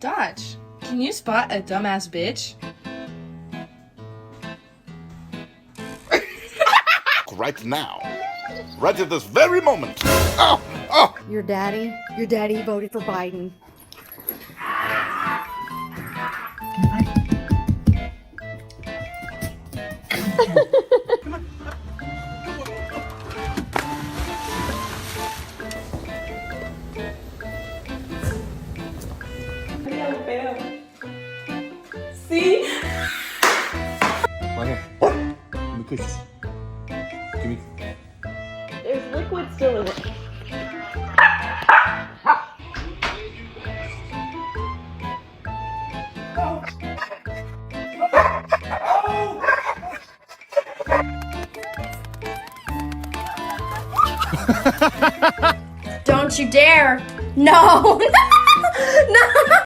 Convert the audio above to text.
Dodge, can you spot a dumbass bitch? Right now. Right at this very moment. Oh, oh. Your daddy voted for Biden. See? Right here. Give me cookies. Give me. There's liquid still in it. Don't you dare! No! No!